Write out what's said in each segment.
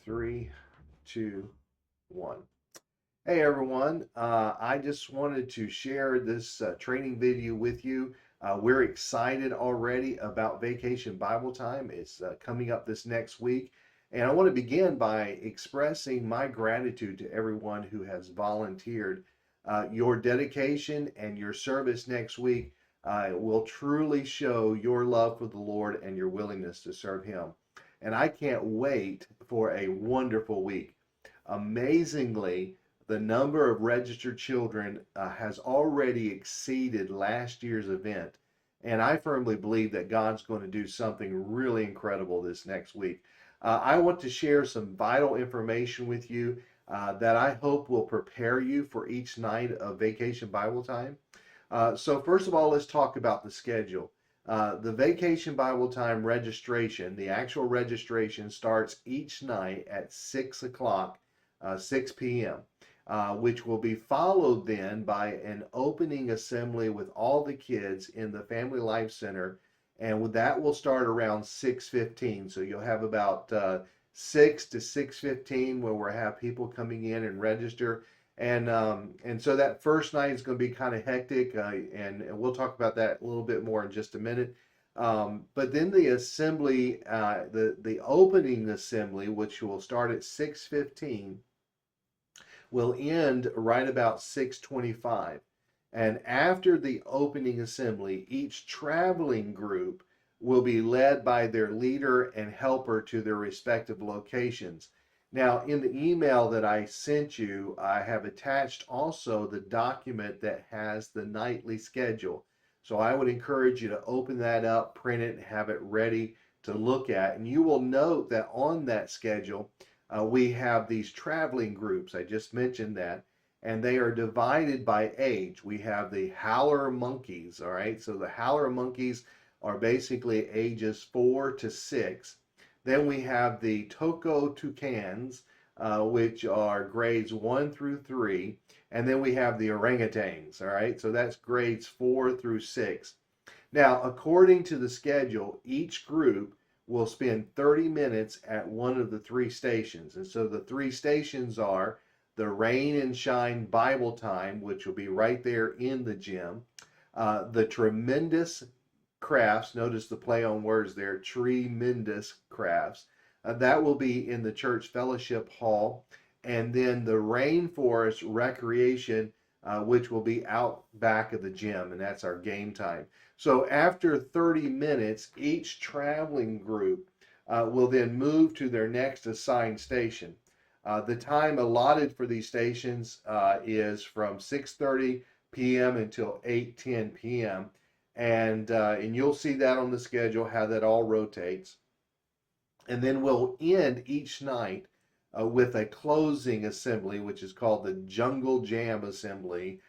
Three, two, one. Hey everyone, I just wanted to share this training video with you. We're excited already about Vacation Bible Time. It's coming up this next week. And I want to begin by expressing my gratitude to everyone who has volunteered. Your dedication and your service next week will truly show your love for the Lord and your willingness to serve Him. And I can't wait for a wonderful week. Amazingly, the number of registered children has already exceeded last year's event. And I firmly believe that God's going to do something really incredible this next week. I want to share some vital information with you that I hope will prepare you for each night of Vacation Bible Time. So first of all, let's talk about the schedule. The Vacation Bible Time registration, the actual registration starts each night at 6 o'clock, 6 p.m., which will be followed then by an opening assembly with all the kids in the Family Life Center, and that will start around 6:15. So you'll have about 6 to 6:15 where we'll have people coming in and register. And so that first night is going to be kind of hectic, and we'll talk about that a little bit more in just a minute. But then the assembly, the opening assembly, which will start at 6:15, will end right about 6:25. And after the opening assembly, each traveling group will be led by their leader and helper to their respective locations. Now, in the email that I sent you, I have attached also the document that has the nightly schedule. So I would encourage you to open that up, print it, and have it ready to look at. And you will note that on that schedule, we have these traveling groups. I just mentioned that. And they are divided by age. We have the howler monkeys, all right? So the howler monkeys are basically ages 4 to 6. Then we have the Toko Toucans, which are grades 1 through 3. And then we have the orangutans, all right? So that's grades 4 through 6. Now, according to the schedule, each group will spend 30 minutes at one of the 3 stations. And so the 3 stations are the Rain and Shine Bible Time, which will be right there in the gym. The Tremendous Crafts, notice the play on words there, Tremendous Crafts. That will be in the church fellowship hall. And then the Rainforest Recreation, which will be out back of the gym, and that's our game time. So after 30 minutes, each traveling group will then move to their next assigned station. The time allotted for these stations is from 6:30 p.m. until 8:10 p.m. And you'll see that on the schedule, how that all rotates. And then we'll end each night with a closing assembly, which is called the Jungle Jam Assembly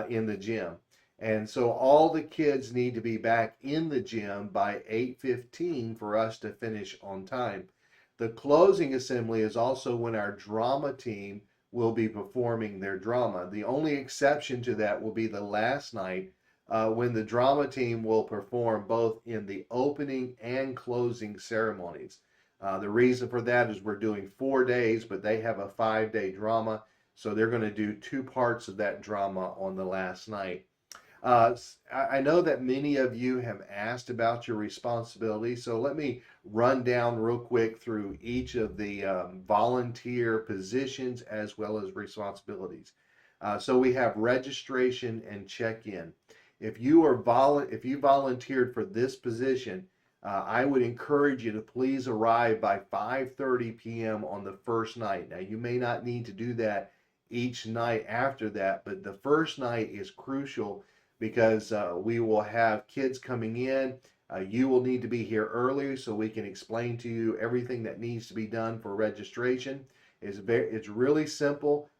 in the gym. And so all the kids need to be back in the gym by 8:15 for us to finish on time. The closing assembly is also when our drama team will be performing their drama. The only exception to that will be the last night when the drama team will perform both in the opening and closing ceremonies. The reason for that is we're doing 4 days, but they have a 5-day drama, so they're going to do 2 parts of that drama on the last night. I know that many of you have asked about your responsibilities, so let me run down real quick through each of the volunteer positions as well as responsibilities. So we have registration and check-in. If you volunteered for this position, I would encourage you to please arrive by 5:30 p.m. on the first night. Now, you may not need to do that each night after that, but the first night is crucial because we will have kids coming in. You will need to be here early so we can explain to you everything that needs to be done for registration. It's really simple.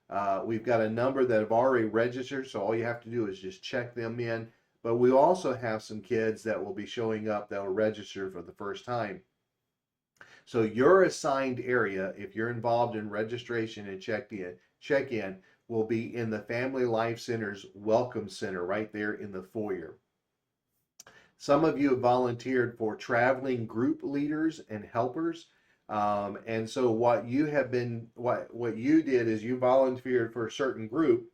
We've got a number that have already registered, so all you have to do is just check them in. But we also have some kids that will be showing up that will register for the first time. So your assigned area, if you're involved in registration and check-in, will be in the Family Life Center's Welcome Center right there in the foyer. Some of you have volunteered for traveling group leaders and helpers. And so what you did is you volunteered for a certain group,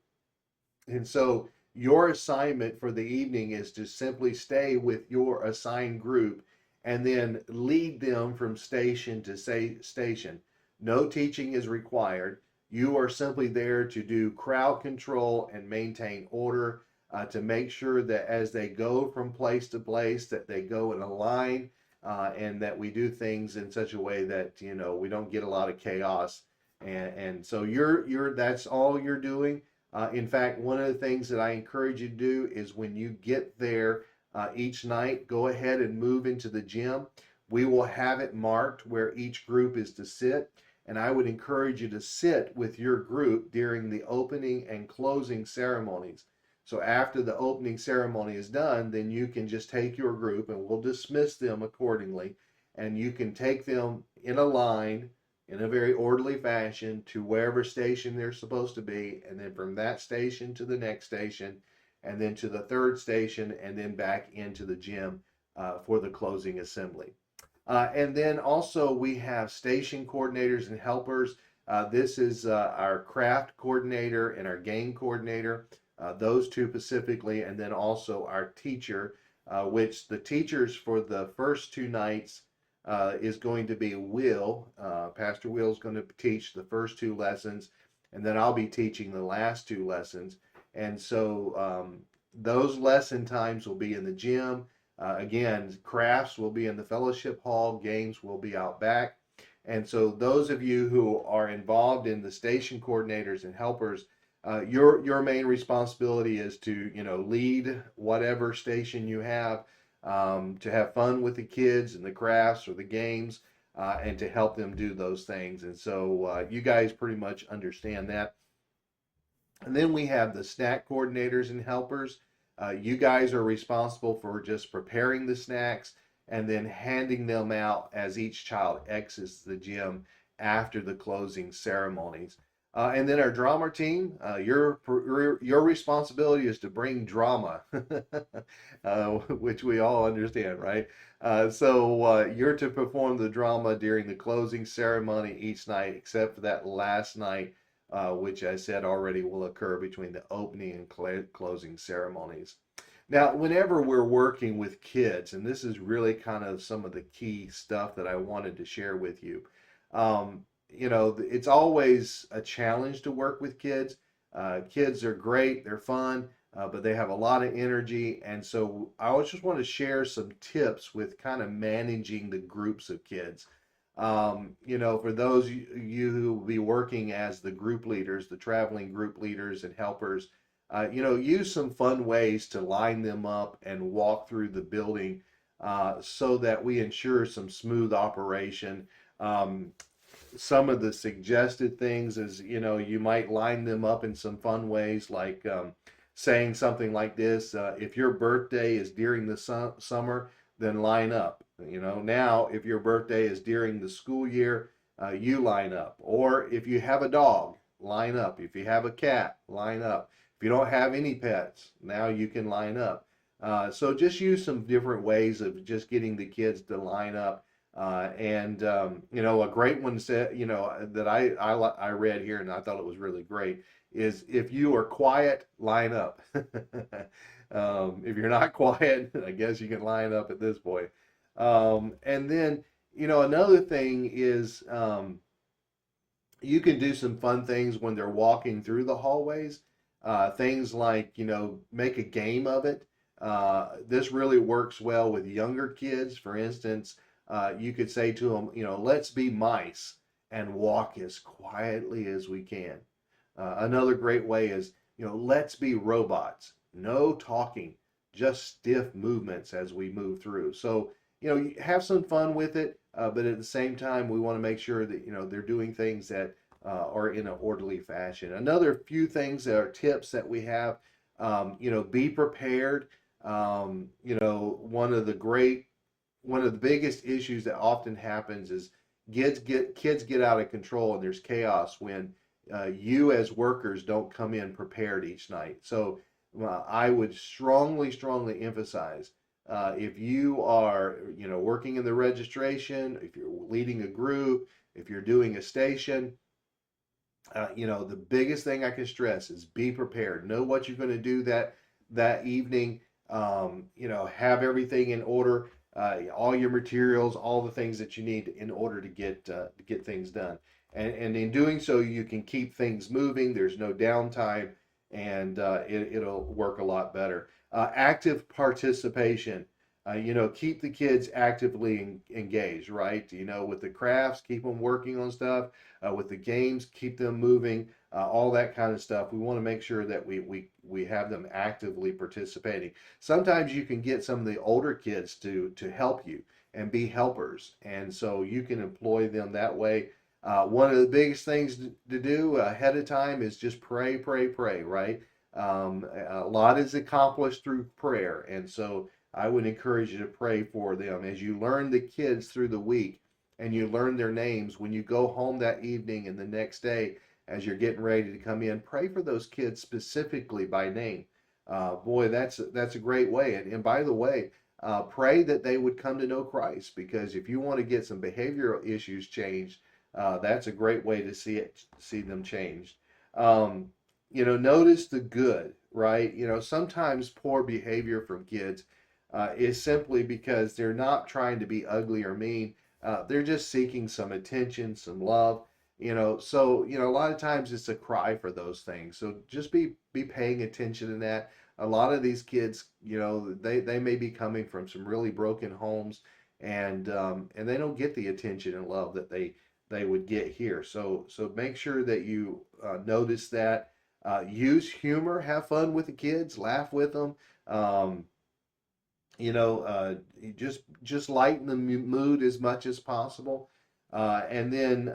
and so your assignment for the evening is to simply stay with your assigned group and then lead them from station to station. No teaching is required. You are simply there to do crowd control and maintain order, to make sure that as they go from place to place, that they go in a line, and that we do things in such a way that we don't get a lot of chaos. And so that's all you're doing. In fact, one of the things that I encourage you to do is when you get there each night, go ahead and move into the gym. We will have it marked where each group is to sit. And I would encourage you to sit with your group during the opening and closing ceremonies. So after the opening ceremony is done, then you can just take your group and we'll dismiss them accordingly. And you can take them in a line in a very orderly fashion to wherever station they're supposed to be, and then from that station to the next station, and then to the third station, and then back into the gym for the closing assembly. And then also we have station coordinators and helpers. This is our craft coordinator and our game coordinator, those two specifically, and then also our teacher, which the teachers for the first two nights is going to be Will. Pastor Will is going to teach the first two lessons, and then I'll be teaching the last two lessons. And so those lesson times will be in the gym. Again, crafts will be in the fellowship hall, games will be out back. And so those of you who are involved in the station coordinators and helpers, your main responsibility is to lead whatever station you have, to have fun with the kids and the crafts or the games, and to help them do those things. And so you guys pretty much understand that. And then we have the snack coordinators and helpers. You guys are responsible for just preparing the snacks and then handing them out as each child exits the gym after the closing ceremonies. And then our drama team, your responsibility is to bring drama, which we all understand, right? So you're to perform the drama during the closing ceremony each night, except for that last night, which I said already will occur between the opening and closing ceremonies. Now, whenever we're working with kids, and this is really kind of some of the key stuff that I wanted to share with you, it's always a challenge to work with kids. Kids are great, they're fun, but they have a lot of energy. And so I just want to share some tips with kind of managing the groups of kids. For those of you who will be working as the group leaders, the traveling group leaders and helpers, use some fun ways to line them up and walk through the building so that we ensure some smooth operation. Some of the suggested things is, you might line them up in some fun ways, like saying something like this: if your birthday is during the summer, then line up. Now, if your birthday is during the school year, you line up. Or if you have a dog, line up. If you have a cat, line up. If you don't have any pets, now you can line up. So just use some different ways of just getting the kids to line up. A great one said, that I read here and I thought it was really great is, if you are quiet, line up. If you're not quiet, I guess you can line up at this point. And then, another thing is, you can do some fun things when they're walking through the hallways. Things like, make a game of it. This really works well with younger kids. For instance, you could say to them, let's be mice and walk as quietly as we can. Another great way is, let's be robots. No talking, just stiff movements as we move through. So, you have some fun with it, but at the same time, we want to make sure that, they're doing things that are in an orderly fashion. Another few things that are tips that we have, be prepared. One of the biggest issues that often happens is kids get out of control and there's chaos when you as workers don't come in prepared each night. So I would strongly emphasize If you are, working in the registration, if you're leading a group, if you're doing a station, the biggest thing I can stress is be prepared. Know what you're going to do that evening. Have everything in order, all your materials, all the things that you need in order to get things done. And in doing so, you can keep things moving. There's no downtime, and it'll work a lot better. Active participation. Keep the kids actively engaged, right? With the crafts, keep them working on stuff. With the games, keep them moving, all that kind of stuff. We want to make sure that we have them actively participating. Sometimes you can get some of the older kids to help you and be helpers, and so you can employ them that way. One of the biggest things to do ahead of time is just pray, pray, pray, right? A lot is accomplished through prayer, and so I would encourage you to pray for them as you learn the kids through the week and you learn their names. When you go home that evening and the next day, as you're getting ready to come in, pray for those kids specifically by name. Boy, that's a great way. And by the way, pray that they would come to know Christ, because if you want to get some behavioral issues changed, that's a great way to see them changed. Notice the good, right? Sometimes poor behavior from kids is simply because they're not trying to be ugly or mean. They're just seeking some attention, some love. So a lot of times it's a cry for those things. So just be paying attention to that. A lot of these kids, they may be coming from some really broken homes, and they don't get the attention and love that they would get here. So make sure that you notice that. Use humor, have fun with the kids, laugh with them. You know, uh, just lighten the mood as much as possible. And then,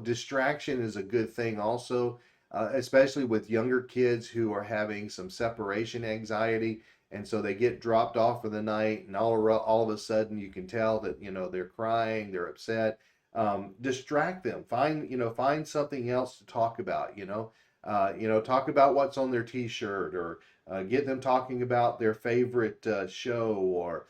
distraction is a good thing also, especially with younger kids who are having some separation anxiety. And so they get dropped off for the night, and all of a sudden you can tell that, they're crying, they're upset. Distract them. Find something else to talk about, talk about what's on their t-shirt, or get them talking about their favorite show, or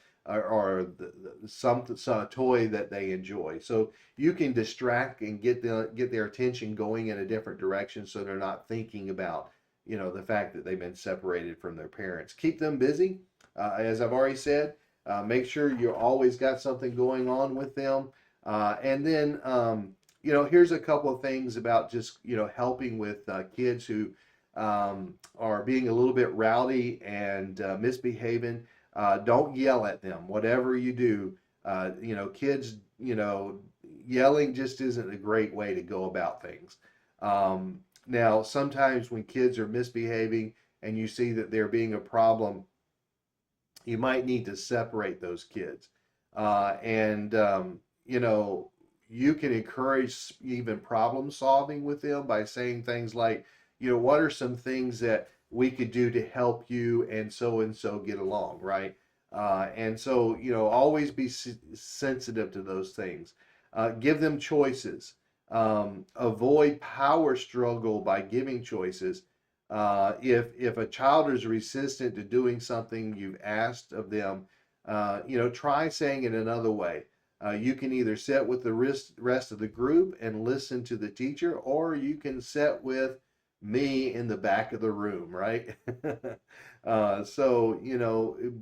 some toy that they enjoy. So you can distract and get their attention going in a different direction, so they're not thinking about the fact that they've been separated from their parents. Keep them busy, as I've already said. Make sure you always got something going on with them, and then here's a couple of things about just helping with kids who are being a little bit rowdy and misbehaving. Don't yell at them. Whatever you do, kids, yelling just isn't a great way to go about things. Now, sometimes when kids are misbehaving and you see that they're being a problem, you might need to separate those kids. And you can encourage even problem solving with them by saying things like, what are some things that we could do to help you and so get along, right? And so, always be sensitive to those things. Give them choices. Avoid power struggle by giving choices. If a child is resistant to doing something you've asked of them, try saying it another way. You can either sit with the rest of the group and listen to the teacher, or you can sit with me in the back of the room, right? So,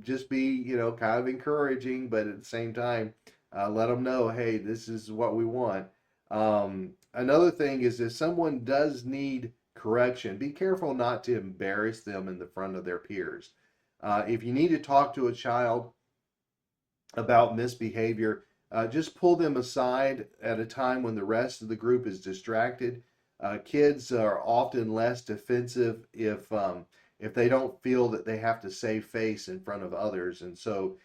just be, kind of encouraging, but at the same time, let them know, hey, this is what we want. Another thing is, if someone does need correction, be careful not to embarrass them in the front of their peers. If you need to talk to a child about misbehavior, just pull them aside at a time when the rest of the group is distracted. Kids are often less defensive if they don't feel that they have to save face in front of others. And so,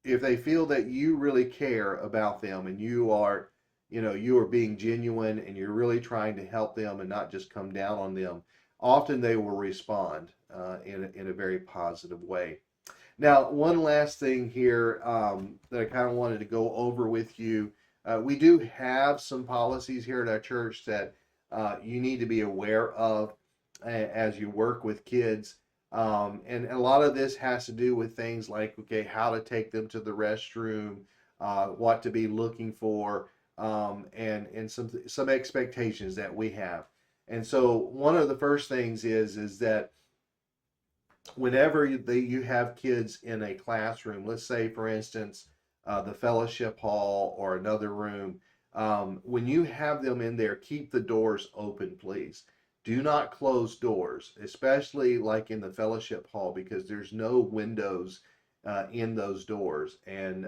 if they feel that you really care about them, and you are being genuine, and you're really trying to help them and not just come down on them, often they will respond in a very positive way. Now, one last thing here that I kind of wanted to go over with you. We do have some policies here at our church that you need to be aware of as you work with kids. And a lot of this has to do with things like, okay, how to take them to the restroom, what to be looking for, and some expectations that we have. And so one of the first things is that whenever you have kids in a classroom, let's say for instance, the fellowship hall or another room, when you have them in there, keep the doors open, please. Do not close doors, especially like in the fellowship hall, because there's no windows in those doors. And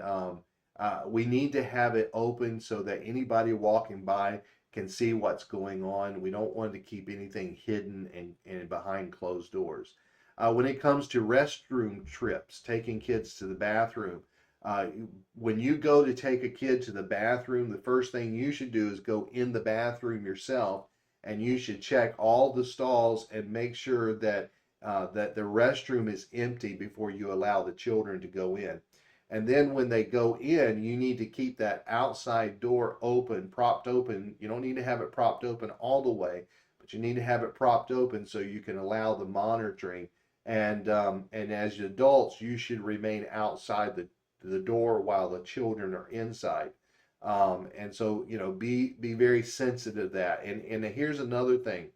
we need to have it open so that anybody walking by can see what's going on. We don't want to keep anything hidden and behind closed doors. When it comes to restroom trips, taking kids to the bathroom, uh, when you go to take a kid to the bathroom, the first thing you should do is go in the bathroom yourself, and you should check all the stalls and make sure that that the restroom is empty before you allow the children to go in. And then when they go in, you need to keep that outside door open, propped open. You don't need to have it propped open all the way, but you need to have it propped open so you can allow the monitoring. And as adults, you should remain outside the door while the children are inside. And so, be very sensitive to that. And here's another thing.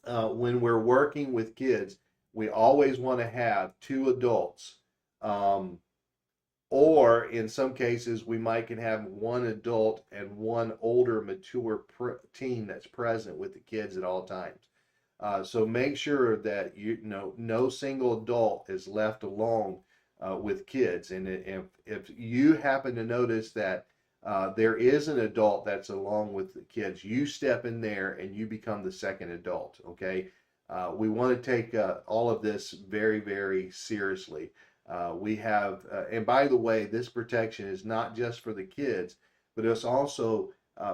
When we're working with kids, we always want to have two adults. Um, or in some cases, we might can have one adult and one older, mature teen that's present with the kids at all times. So make sure that no single adult is left alone with kids. And if you happen to notice that there is an adult that's along with the kids, you step in there and you become the second adult. Okay, we want to take all of this very, very seriously. We have, and by the way, this protection is not just for the kids, but it's also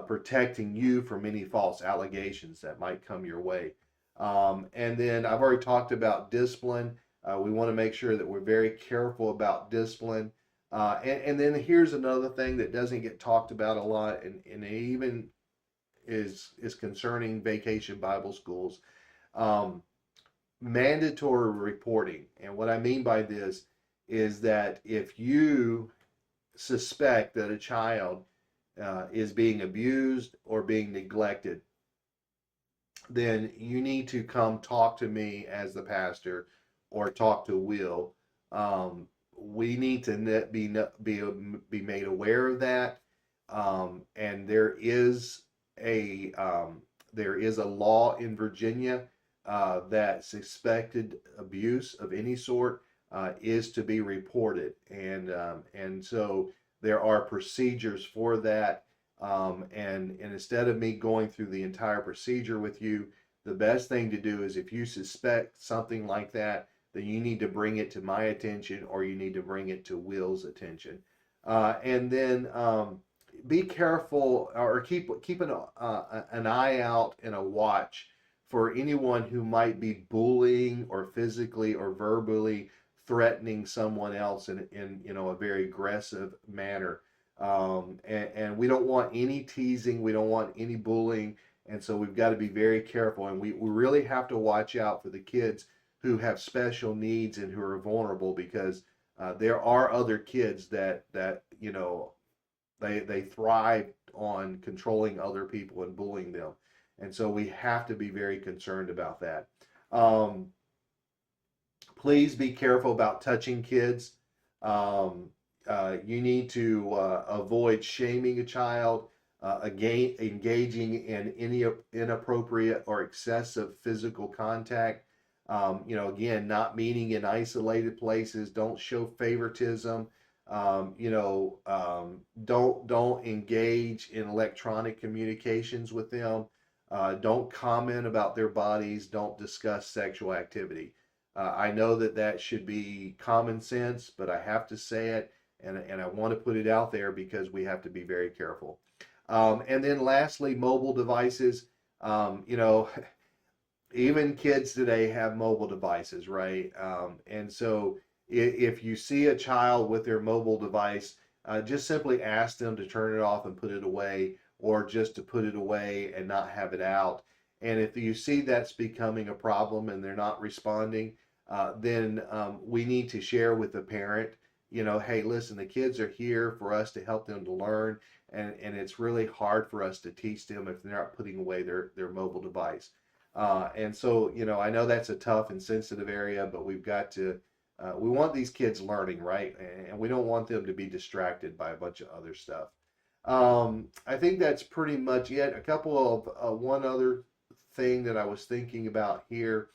protecting you from any false allegations that might come your way. And then I've already talked about discipline. We want to make sure that we're very careful about discipline. And then here's another thing that doesn't get talked about a lot, and it even is concerning vacation Bible schools. Um, Mandatory reporting. And what I mean by this is that if you suspect that a child is being abused or being neglected, then you need to come talk to me as the pastor or talk to Will. We need to be made aware of that, and there is a law in Virginia that suspected abuse of any sort is to be reported, and so there are procedures for that. And instead of me going through the entire procedure with you, the best thing to do is if you suspect something like that, then you need to bring it to my attention or you need to bring it to Will's attention. And then be careful or keep an eye out and a watch for anyone who might be bullying or physically or verbally threatening someone else in a very aggressive manner. And we don't want any teasing, we don't want any bullying, and so we've got to be very careful, and we really have to watch out for the kids who have special needs and who are vulnerable, because there are other kids that they thrive on controlling other people and bullying them, and so we have to be very concerned about that. Um, Please be careful about touching kids. Um, you need to avoid shaming a child, again, engaging in any inappropriate or excessive physical contact. Again, not meeting in isolated places. Don't show favoritism. Don't engage in electronic communications with them. Don't comment about their bodies. Don't discuss sexual activity. I know that should be common sense, but I have to say it, and I want to put it out there because we have to be very careful. And then lastly, mobile devices. Even kids today have mobile devices, right? And so if you see a child with their mobile device, just simply ask them to turn it off and put it away, or just to put it away and not have it out. And if you see that's becoming a problem and they're not responding, then we need to share with the parent, hey, listen, the kids are here for us to help them to learn, and it's really hard for us to teach them if they're not putting away their mobile device. And so, I know that's a tough and sensitive area, but we've got to, we want these kids learning, right? And we don't want them to be distracted by a bunch of other stuff. I think that's pretty much it. A couple of one other thing that I was thinking about here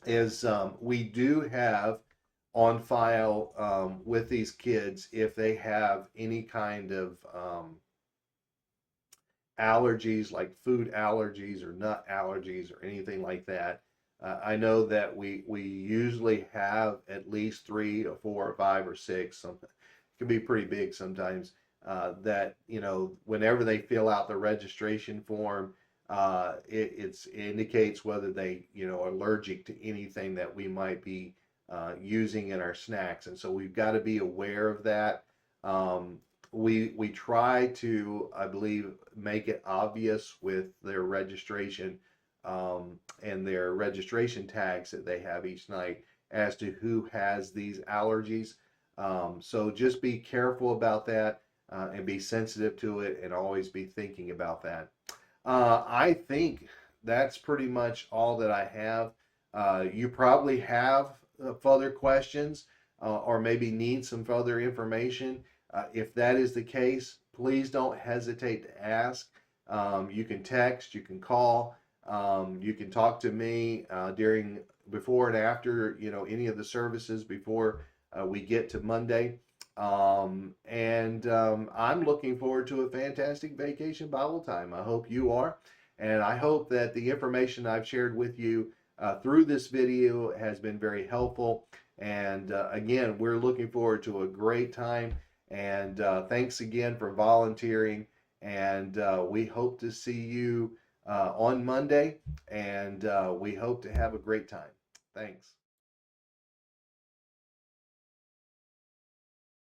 is we do have on file with these kids if they have any kind of allergies, like food allergies or nut allergies or anything like that. I know that we usually have at least 3 or 4 or 5 or 6. Something it can be pretty big sometimes. That whenever they fill out the registration form, it indicates whether they are allergic to anything that we might be using in our snacks, and so we've got to be aware of that. We try to, I believe, make it obvious with their registration and their registration tags that they have each night as to who has these allergies. So just be careful about that and be sensitive to it and always be thinking about that. I think that's pretty much all that I have. You probably have further questions or maybe need some further information. If that is the case, please don't hesitate to ask. You can text, you can call, you can talk to me before and after, any of the services before we get to Monday. I'm looking forward to a fantastic vacation Bible time. I hope you are. And I hope that the information I've shared with you through this video has been very helpful. And again, we're looking forward to a great time. And thanks again for volunteering. And we hope to see you on Monday. And we hope to have a great time. Thanks.